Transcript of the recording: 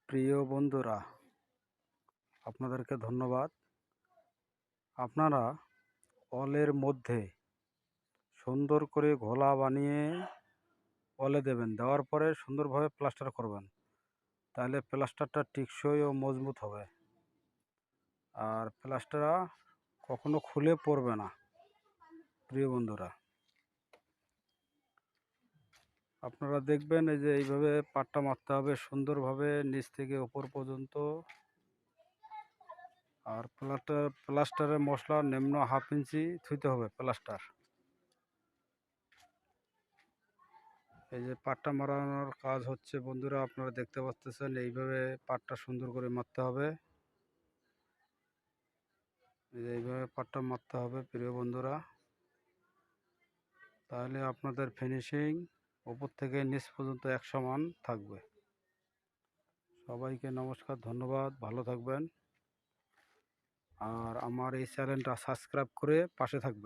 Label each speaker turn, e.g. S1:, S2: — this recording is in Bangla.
S1: প্রিয় বন্ধুরা, আপনাদেরকে ধন্যবাদ। আপনারা ওয়ালের মধ্যে সুন্দর করে ঘোলা বানিয়ে ওয়ালে দেবেন, দেওয়ার পরে সুন্দরভাবে প্লাস্টার করবেন। তাহলে প্লাস্টারটা টেকসই ও মজবুত হবে, আর প্লাস্টার কখনো খুলে পড়বে না। প্রিয় বন্ধুরা, আপনারা দেখবেন এই যে এইভাবে পাটটা মারতে হবে সুন্দরভাবে নিচ থেকে উপর পর্যন্ত। আর প্লাস্টারের মশলা নিম্ন 1/2 ইঞ্চি থুইতে হবে প্লাস্টার। এই যে পাটটা মারানোর কাজ হচ্ছে বন্ধুরা, আপনারা দেখতে পাচ্ছেন এইভাবে পাটটা সুন্দর করে মারতে হবে। এইভাবে পাটটা মারতে হবে প্রিয় বন্ধুরা, তাহলে আপনাদের ফিনিশিং উপর থেকে নিচ পর্যন্ত এক সমান থাকবে। সবাইকে নমস্কার, ধন্যবাদ, ভালো থাকবেন। আর আমার এই চ্যানেলটা সাবস্ক্রাইব করে পাশে থাকবেন।